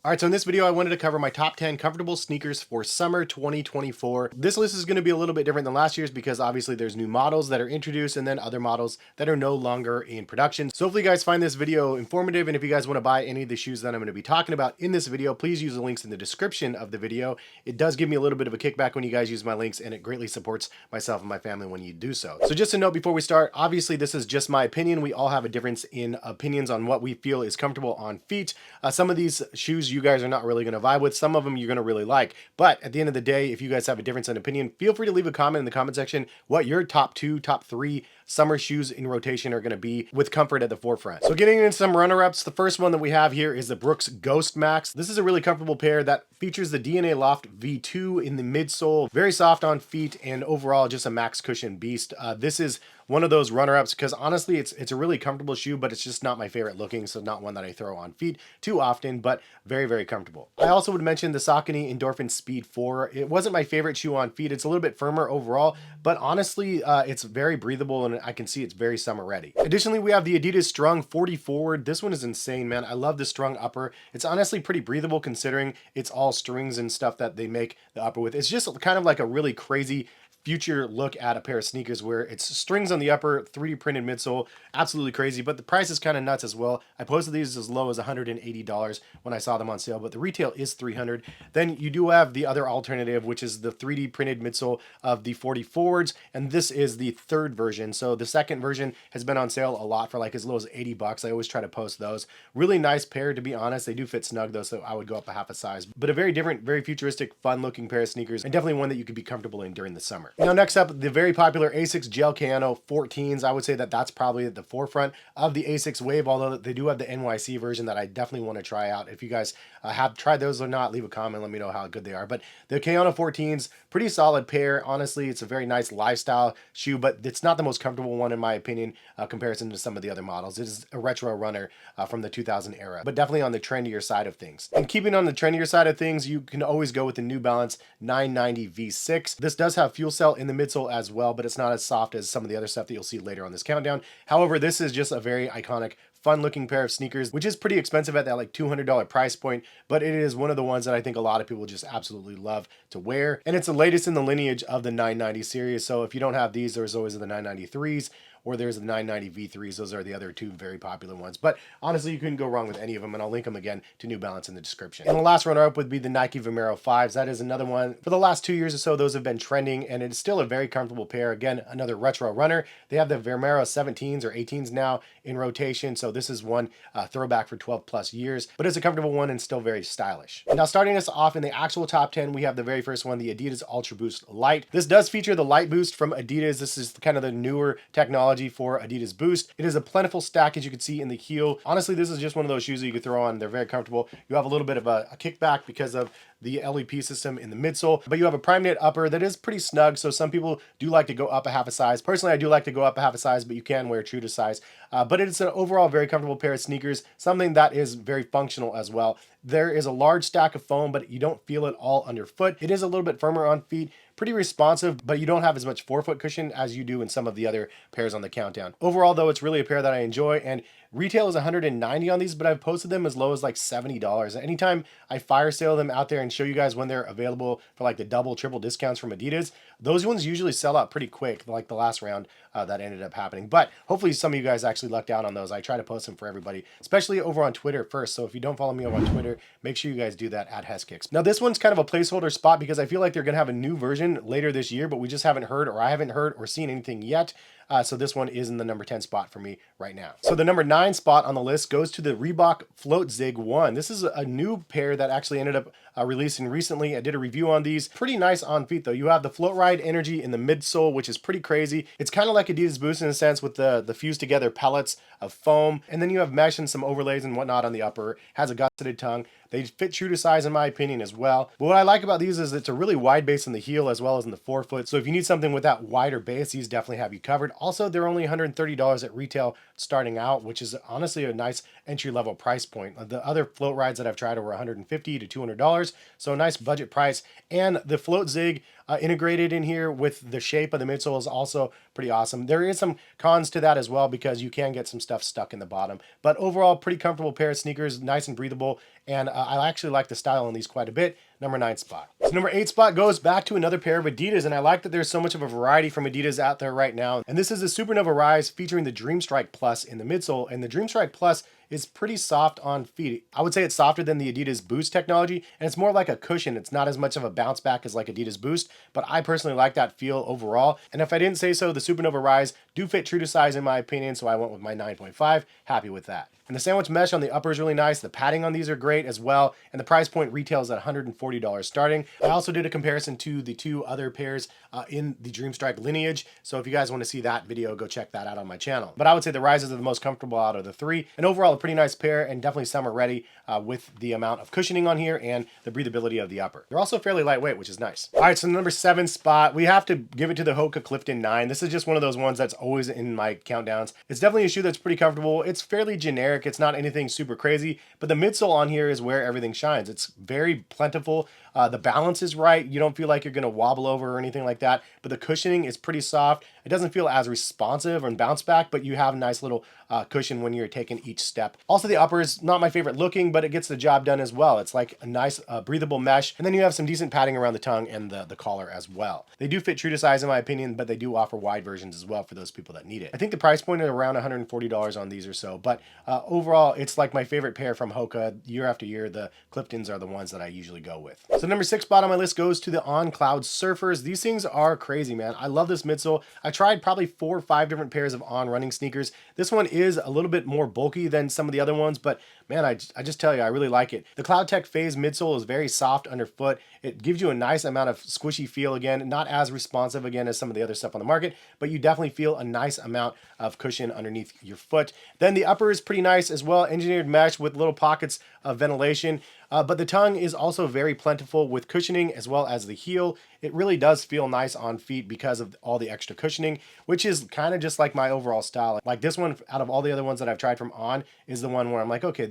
Alright, so in this video I wanted to cover my top 10 comfortable sneakers for summer 2024. This list is going to be a little bit different than last year's because obviously there's new models that are introduced and then other models that are no longer in production. So hopefully you guys find this video informative, and if you guys want to buy any of the shoes that I'm going to be talking about in this video, please use the links in the description of the video. It does give me a little bit of a kickback when you guys use my links, and it greatly supports myself and my family when you do so. So just a note before we start, obviously this is just my opinion. We all have a difference in opinions on what we feel is comfortable on feet. Some of these shoes you guys are not really going to vibe with. Some of them you're going to really like. But at the end of the day, if you guys have a difference in opinion, feel free to leave a comment in the comment section what your top 2, top 3 summer shoes in rotation are going to be with comfort at the forefront. So getting into some runner-ups, the first one that we have here is the Brooks Ghost Max. This is a really comfortable pair that features the DNA Loft V2 in the midsole, very soft on feet, and overall just a max cushion beast. This is one of those runner-ups because honestly it's a really comfortable shoe, but it's just not my favorite looking, so not one that I throw on feet too often, but very, very comfortable. I also would mention the Saucony Endorphin Speed 4. It wasn't my favorite shoe on feet. It's a little bit firmer overall, but honestly it's very breathable, and I can see it's very summer ready. Additionally, we have the Adidas Strung 40 Forward. This one is insane, man. I love the strung upper. It's honestly pretty breathable considering it's all strings and stuff that they make the upper with. It's just kind of like a really crazy future look at a pair of sneakers where it's strings on the upper, 3D printed midsole, absolutely crazy, but the price is kind of nuts as well. I posted these as low as $180 when I saw them on sale, but the retail is $300. Then you do have the other alternative, which is the 3D printed midsole of the 40 Forwards, and this is the third version. So the second version has been on sale a lot for like as low as $80. I always try to post those. Really nice pair, to be honest. They do fit snug though, so I would go up a half a size, but a very different, very futuristic, fun looking pair of sneakers, and definitely one that you could be comfortable in during the summer. Now next up, the very popular Asics Gel Cano 14s. I would say that that's probably at the forefront of the Asics wave, although they do have the NYC version that I definitely want to try out. If you guys have tried those or not, leave a comment, let me know how good they are. But the Cano 14s, pretty solid pair. Honestly, it's a very nice lifestyle shoe, but it's not the most comfortable one in my opinion, comparison to some of the other models. It is a retro runner from the 2000 era, but definitely on the trendier side of things. And keeping on the trendier side of things, you can always go with the New Balance 990 V6. This does have fuel cell in the midsole as well, but it's not as soft as some of the other stuff that you'll see later on this countdown. However, this is just a very iconic, fun looking pair of sneakers, which is pretty expensive at that like $200 price point, but it is one of the ones that I think a lot of people just absolutely love to wear. And it's the latest in the lineage of the 990 series. So if you don't have these, there's always the 993s, or there's the 990 V3s. Those are the other two very popular ones. But honestly, you couldn't go wrong with any of them, and I'll link them again to New Balance in the description. And the last runner-up would be the Nike Vomero 5s. That is another one. For the last 2 years or so, those have been trending, and it's still a very comfortable pair. Again, another retro runner. They have the Vomero 17s or 18s now in rotation, so this is one throwback for 12 plus years, but it's a comfortable one and still very stylish. Now, starting us off in the actual top 10, we have the very first one, the Adidas Ultra Boost Light. This does feature the Light Boost from Adidas. This is kind of the newer technology for Adidas Boost. It is a plentiful stack, as you can see in the heel. Honestly, this is just one of those shoes that you could throw on. They're very comfortable. You have a little bit of a kickback because of the LEP system in the midsole, but you have a prime knit upper that is pretty snug, so some people do like to go up a half a size. Personally, I do like to go up a half a size, but you can wear true to size. But it's an overall very comfortable pair of sneakers, something that is very functional as well. There is a large stack of foam, but you don't feel it all underfoot. It is a little bit firmer on feet, pretty responsive, but you don't have as much forefoot cushion as you do in some of the other pairs on the countdown. Overall, though, it's really a pair that I enjoy, and retail is $190 on these, but I've posted them as low as like $70. Anytime I fire sale them out there and show you guys when they're available for like the double, triple discounts from Adidas, those ones usually sell out pretty quick, like the last round that ended up happening. But hopefully some of you guys actually lucked out on those. I try to post them for everybody, especially over on Twitter first. So if you don't follow me over on Twitter, make sure you guys do that at heskicks. Now this one's kind of a placeholder spot because I feel like they're gonna have a new version later this year, but we just haven't heard, or I haven't heard or seen anything yet. So this one is in the number 10 spot for me right now. So the number 9 spot on the list goes to the Reebok Float Zig 1. This is a new pair that actually ended up releasing recently. I did a review on these. Pretty nice on feet though. You have the Float Ride Energy in the midsole, which is pretty crazy. It's kind of like Adidas Boost in a sense with the fused together pellets of foam. And then you have mesh and some overlays and whatnot on the upper. Has a gusseted tongue. They fit true to size in my opinion as well. But what I like about these is it's a really wide base in the heel as well as in the forefoot. So if you need something with that wider base, these definitely have you covered. Also, they're only $130 at retail starting out, which is honestly a nice entry-level price point. The other float rides that I've tried were $150 to $200, so a nice budget price. And the Float Zig integrated in here with the shape of the midsole is also pretty awesome. There is some cons to that as well because you can get some stuff stuck in the bottom. But overall, pretty comfortable pair of sneakers, nice and breathable. and I actually like the style on these quite a bit. Number 9 spot. So number 8 spot goes back to another pair of Adidas, and I like that there's so much of a variety from Adidas out there right now. And this is the Supernova Rise featuring the Dream Strike Plus in the midsole, and the Dream Strike Plus is pretty soft on feet. I would say it's softer than the Adidas Boost technology, and it's more like a cushion. It's not as much of a bounce back as like Adidas Boost, but I personally like that feel overall. And if I didn't say so, the Supernova Rise do fit true to size in my opinion, so I went with my 9.5. Happy with that. And the sandwich mesh on the upper is really nice. The padding on these are great as well. And the price point retails at $140 starting. I also did a comparison to the two other pairs in the Dream Strike lineage. So if you guys want to see that video, go check that out on my channel. But I would say the Rises are the most comfortable out of the three. And overall, a pretty nice pair and definitely summer ready with the amount of cushioning on here and the breathability of the upper. They're also fairly lightweight, which is nice. All right, so the number 7 spot, we have to give it to the Hoka Clifton 9. This is just one of those ones that's always in my countdowns. It's definitely a shoe that's pretty comfortable. It's fairly generic. It's not anything super crazy, but the midsole on here is where everything shines. It's very plentiful. The balance is right. You don't feel like you're going to wobble over or anything like that, but the cushioning is pretty soft. It doesn't feel as responsive and bounce back, but you have a nice little cushion when you're taking each step. Also, the upper is not my favorite looking, but it gets the job done as well. It's like a nice breathable mesh, and then you have some decent padding around the tongue and the collar as well. They do fit true to size in my opinion, but they do offer wide versions as well for those people that need it. I think the price point is around $140 on these or so, but overall, it's like my favorite pair from Hoka. Year after year, the Cliftons are the ones that I usually go with. So number 6 spot on my list goes to the OnCloud Surfers. These things are crazy, man. I love this midsole. I tried probably 4 or 5 different pairs of On running sneakers. This one is a little bit more bulky than some of the other ones, but man, I just tell you, I really like it. The CloudTech Phase midsole is very soft underfoot. It gives you a nice amount of squishy feel again, not as responsive again as some of the other stuff on the market, but you definitely feel a nice amount of cushion underneath your foot. Then the upper is pretty nice as well, engineered mesh with little pockets of ventilation. But the tongue is also very plentiful with cushioning as well as the heel. It really does feel nice on feet because of all the extra cushioning, which is kind of just like my overall style. Like this one, out of all the other ones that I've tried from On, is the one where I'm like, okay,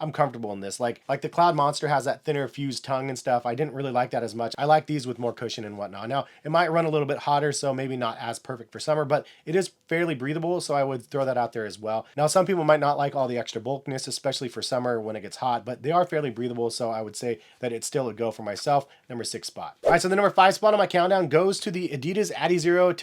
I'm comfortable in this. Like the Cloud Monster has that thinner fused tongue and stuff. I didn't really like that as much. I like these with more cushion and whatnot. Now, it might run a little bit hotter, so maybe not as perfect for summer, but it is fairly breathable, so I would throw that out there as well. Now, some people might not like all the extra bulkiness, especially for summer when it gets hot, but they are fairly breathable, so I would say that it's still a go for myself. Number 6 spot. All right, so the number 5 spot on my countdown goes to the Adidas Addzero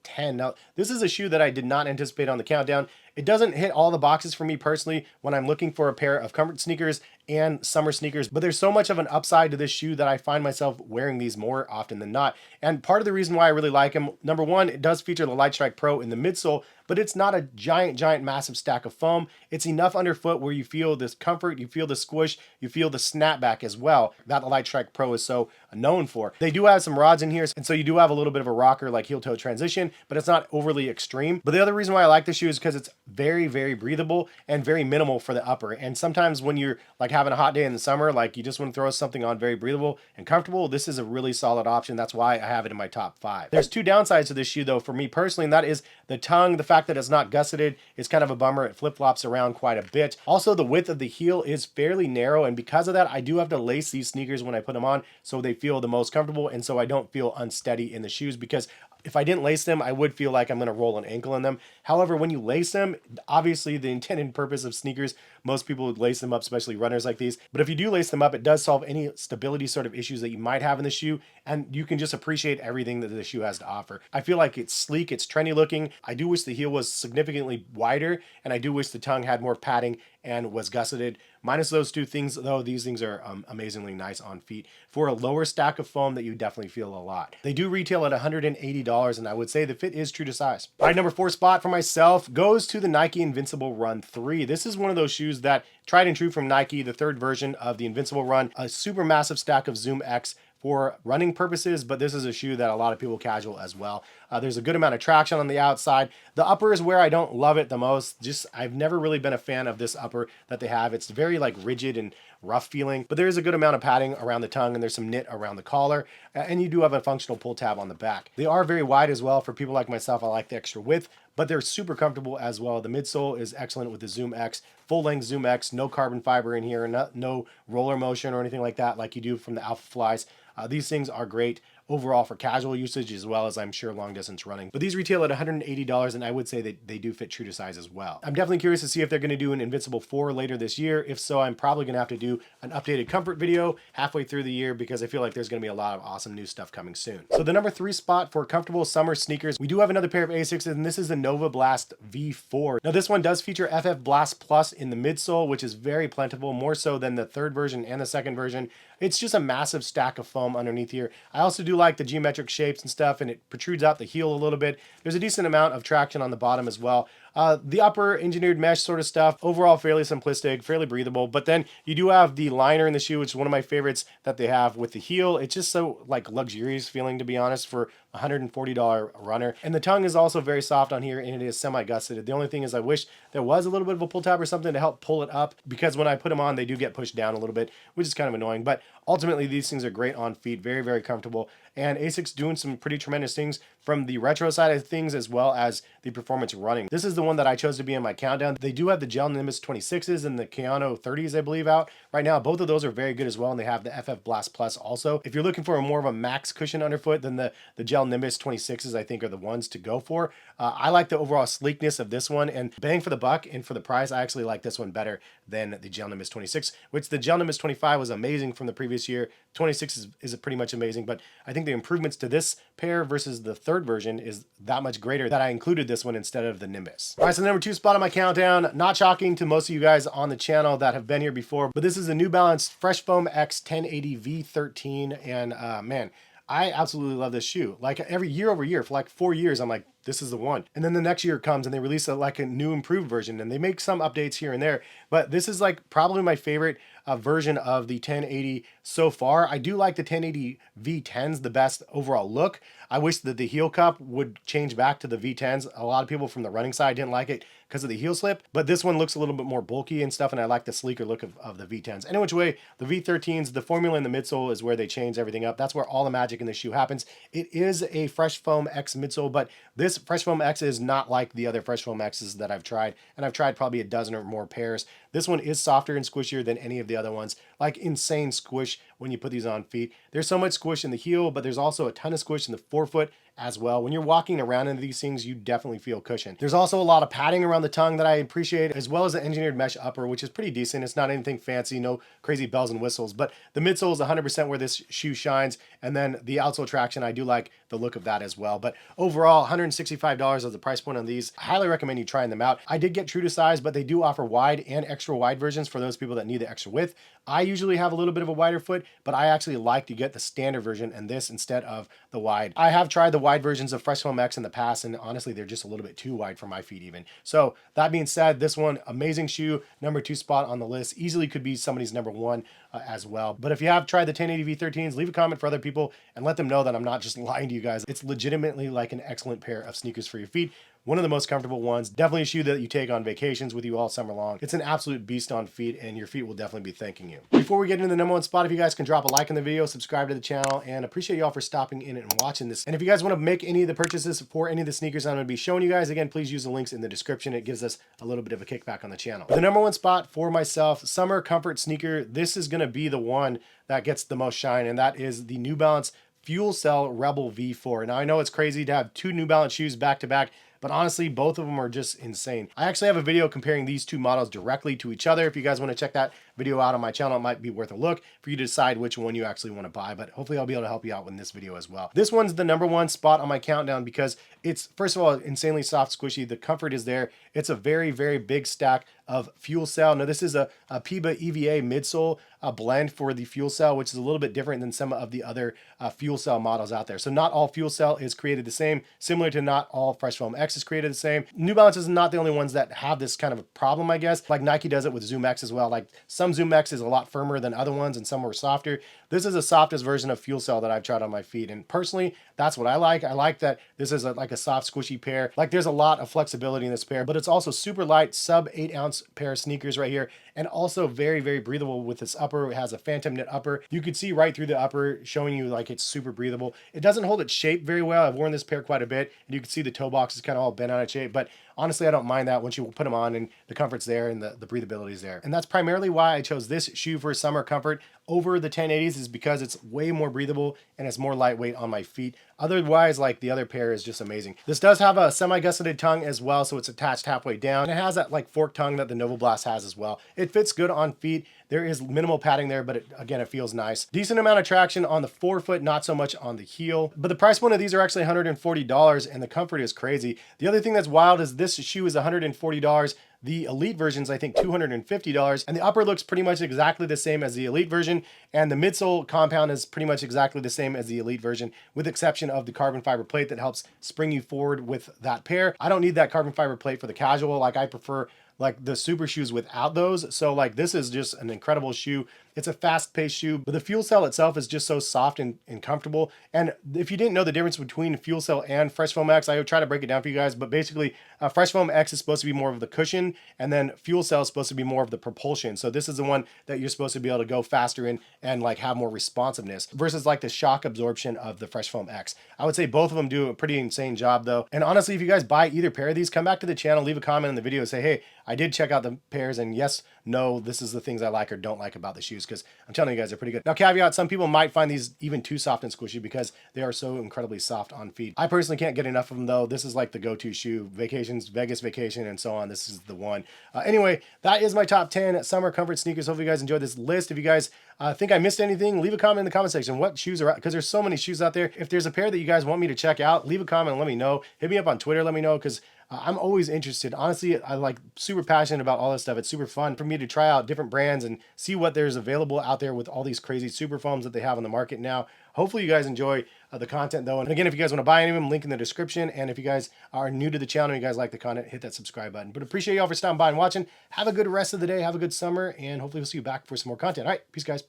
Ten. Now, this is a shoe that I did not anticipate on the countdown. It doesn't hit all the boxes for me personally when I'm looking for a pair of comfort sneakers and summer sneakers, but there's so much of an upside to this shoe that I find myself wearing these more often than not. And part of the reason why I really like them, number one, it does feature the Light Strike Pro in the midsole, but it's not a giant, massive stack of foam. It's enough underfoot where you feel this comfort, you feel the squish, you feel the snapback as well, that the Light Strike Pro is so known for. They do have some rods in here, and so you do have a little bit of a rocker like heel-toe transition, but it's not overly extreme. But the other reason why I like this shoe is because it's very breathable and very minimal for the upper. And sometimes when you're like having a hot day in the summer, like you just want to throw something on very breathable and comfortable, this is a really solid option. That's why I have it in my top 5. There's 2 downsides to this shoe though for me personally, and that is the tongue. The fact that it's not gusseted is kind of a bummer. It flip-flops around quite a bit. Also, the width of the heel is fairly narrow, and because of that, I do have to lace these sneakers when I put them on so they feel the most comfortable, and so I don't feel unsteady in the shoes, because if I didn't lace them, I would feel like I'm going to roll an ankle in them. However, when you lace them, obviously the intended purpose of sneakers, most people would lace them up, especially runners like these. But if you do lace them up, it does solve any stability sort of issues that you might have in the shoe, and you can just appreciate everything that the shoe has to offer. I feel like it's sleek, it's trendy looking. I do wish the heel was significantly wider, and I do wish the tongue had more padding and was gusseted. Minus those 2 things, though, these things are amazingly nice on feet for a lower stack of foam that you definitely feel a lot. They do retail at $180, and I would say the fit is true to size. All right, number 4 spot for myself goes to the Nike Invincible Run 3. This is one of those shoes that tried and true from Nike, the 3rd version of the Invincible Run, a super massive stack of Zoom X for running purposes, but this is a shoe that a lot of people casual as well. There's a good amount of traction on the outside. The upper is where I don't love it the most. I've never really been a fan of this upper that they have. It's very like rigid and rough feeling, but there is a good amount of padding around the tongue, and there's some knit around the collar, and you do have a functional pull tab on the back. They are very wide as well. For people like myself, I like the extra width, but they're super comfortable as well. The midsole is excellent with the Zoom X, full length Zoom X, no carbon fiber in here, no roller motion or anything like that like you do from the Alpha Flies. These things are great. overall for casual usage as well as I'm sure long distance running. But these retail at $180 and I would say that they do fit true to size as well. I'm definitely curious to see if they're going to do an Invincible 4 later this year. If so, I'm probably going to have to do an updated comfort video halfway through the year because I feel like there's going to be a lot of awesome new stuff coming soon. So the number 3 spot for comfortable summer sneakers, we do have another pair of Asics, and this is the Nova Blast V4. Now this one does feature FF Blast Plus in the midsole, which is very plentiful, more so than the third version and the second version. It's just a massive stack of foam underneath here. I also do like the geometric shapes and stuff, and it protrudes out the heel a little bit. There's a decent amount of traction on the bottom as well. The upper engineered mesh sort of stuff, overall fairly simplistic, fairly breathable, but then you do have the liner in the shoe, which is one of my favorites that they have with the heel. It's just so like luxurious feeling, to be honest, for $140 runner. And the tongue is also very soft on here, and it is semi-gusseted. The only thing is I wish there was a little bit of a pull tab or something to help pull it up, because when I put them on, they do get pushed down a little bit, which is kind of annoying. But ultimately, these things are great on feet, very, very comfortable. And Asics doing some pretty tremendous things from the retro side of things as well as the performance running. This is the one that I chose to be in my countdown. They do have the Gel Nimbus 26s and the Keanu 30s, I believe, out right now. Both of those are very good as well, and they have the FF Blast Plus also. If you're looking for more of a max cushion underfoot, then the Gel Nimbus 26s, I think, are the ones to go for. I like the overall sleekness of this one, and bang for the buck and for the price, I actually like this one better than the Gel Nimbus 26, which the Gel Nimbus 25 was amazing from the previous year. 26 is pretty much amazing, but I think the improvements to this pair versus the third version is that much greater that I included this one instead of the Nimbus. All right, so the number 2 spot on my countdown, not shocking to most of you guys on the channel that have been here before, but this is the New Balance Fresh Foam X 1080 V13, and man, I absolutely love this shoe. Like every year over year, for like 4 years, I'm like, this is the one. And then the next year comes and they release like a new improved version, and they make some updates here and there. But this is like probably my favorite version of the 1080 so far. I do like the 1080 V10s the best overall look. I wish that the heel cup would change back to the V10s. A lot of people from the running side didn't like it because of the heel slip, but this one looks a little bit more bulky and stuff, and I like the sleeker look of the V10s. Any which way, the V13s, the formula in the midsole is where they change everything up. That's where all the magic in the shoe happens. It is a Fresh Foam X midsole, but this Fresh Foam X is not like the other Fresh Foam X's that I've tried, and I've tried probably a dozen or more pairs. This one is softer and squishier than any of the other ones, like insane squish when you put these on feet. There's so much squish in the heel, but there's also a ton of squish in the forefoot as well. When you're walking around into these things, you definitely feel cushion. There's also a lot of padding around the tongue that I appreciate, as well as the engineered mesh upper, which is pretty decent. It's not anything fancy, no crazy bells and whistles, but the midsole is 100% where this shoe shines, and then the outsole traction, I do like the look of that as well. But overall, $165 is the price point on these. I highly recommend you trying them out. I did get true to size, but they do offer wide and extra wide versions for those people that need the extra width. I usually have a little bit of a wider foot, but I actually like to get the standard version and this instead of the wide. I have tried the wide versions of Fresh Foam X in the past, and honestly, they're just a little bit too wide for my feet even. So that being said, this one, amazing shoe, number 2 spot on the list. Easily could be somebody's number 1 as well. But if you have tried the 1080 V13s, leave a comment for other people and let them know that I'm not just lying to you guys. It's legitimately like an excellent pair of sneakers for your feet. One of the most comfortable ones. Definitely a shoe that you take on vacations with you all summer long. It's an absolute beast on feet, and your feet will definitely be thanking you. Before we get into the number 1 spot, if you guys can drop a like on the video, subscribe to the channel, and appreciate y'all for stopping in and watching this. And if you guys want to make any of the purchases for any of the sneakers I'm going to be showing you guys, again, please use the links in the description. It gives us a little bit of a kickback on the channel. The number 1 spot for myself, summer comfort sneaker. This is going to be the one that gets the most shine, and that is the New Balance Fuel Cell Rebel V4. Now, I know it's crazy to have 2 New Balance shoes back to back, but honestly, both of them are just insane. I actually have a video comparing these 2 models directly to each other. If you guys want to check that video out on my channel, it might be worth a look for you to decide which one you actually want to buy, but hopefully I'll be able to help you out with this video as well. This one's the number 1 spot on my countdown because it's, first of all, insanely soft, squishy. The comfort is there. It's a very, very big stack of fuel cell. Now, this is a PIBA EVA midsole blend for the fuel cell, which is a little bit different than some of the other fuel cell models out there. So not all fuel cell is created the same, similar to not all Fresh Foam X is created the same. New Balance is not the only ones that have this kind of a problem, I guess. Like Nike does it with Zoom X as well. Like some Zoom X is a lot firmer than other ones, and some are softer. This is the softest version of fuel cell that I've tried on my feet, and personally, that's what I like. I like that this is like a soft, squishy pair. Like there's a lot of flexibility in this pair, but it's also super light, sub 8 ounce pair of sneakers right here. and also very, very breathable with this upper. It has a phantom knit upper. You could see right through the upper, showing you like it's super breathable. It doesn't hold its shape very well. I've worn this pair quite a bit, and you can see the toe box is kind of all bent out of shape, but honestly, I don't mind that once you put them on and the comfort's there and the breathability is there. And that's primarily why I chose this shoe for summer comfort over the 1080s, is because it's way more breathable and it's more lightweight on my feet. Otherwise, like the other pair is just amazing. This does have a semi-gusseted tongue as well, so it's attached halfway down. And it has that like forked tongue that the Nova Blast has as well. It fits good on feet. There is minimal padding there, but again, it feels nice. Decent amount of traction on the forefoot, not so much on the heel. But the price point of these are actually $140, and the comfort is crazy. The other thing that's wild is this shoe is $140. The Elite version is, I think, $250, and the upper looks pretty much exactly the same as the Elite version, and the midsole compound is pretty much exactly the same as the Elite version, with the exception of the carbon fiber plate that helps spring you forward with that pair. I don't need that carbon fiber plate for the casual. Like, I prefer like the super shoes without those. So like this is just an incredible shoe. It's a fast-paced shoe, but the Fuel Cell itself is just so soft and comfortable. And if you didn't know the difference between Fuel Cell and Fresh Foam X, I would try to break it down for you guys. But basically, Fresh Foam X is supposed to be more of the cushion, and then Fuel Cell is supposed to be more of the propulsion. So this is the one that you're supposed to be able to go faster in and like have more responsiveness versus like the shock absorption of the Fresh Foam X. I would say both of them do a pretty insane job though. And honestly, if you guys buy either pair of these, come back to the channel, leave a comment in the video and say, hey, I did check out the pairs, and yes, no, this is the things I like or don't like about the shoes, because I'm telling you guys, they're pretty good. Now, caveat, some people might find these even too soft and squishy because they are so incredibly soft on feet. I personally can't get enough of them though. This is like the go-to shoe. Vacations, Vegas vacation, and so on. This is the one. Anyway, that is my top 10 summer comfort sneakers. Hopefully you guys enjoyed this list. If you guys think I missed anything, leave a comment in the comment section. What shoes are out? Because there's so many shoes out there. If there's a pair that you guys want me to check out, leave a comment and let me know. Hit me up on Twitter, let me know, because I'm always interested. Honestly, I like super passionate about all this stuff. It's super fun for me to try out different brands and see what there's available out there with all these crazy super foams that they have on the market now. Hopefully you guys enjoy the content though. And again, if you guys want to buy any of them, link in the description. And if you guys are new to the channel and you guys like the content, hit that subscribe button. But appreciate y'all for stopping by and watching. Have a good rest of the day. Have a good summer. And hopefully we'll see you back for some more content. All right. Peace, guys.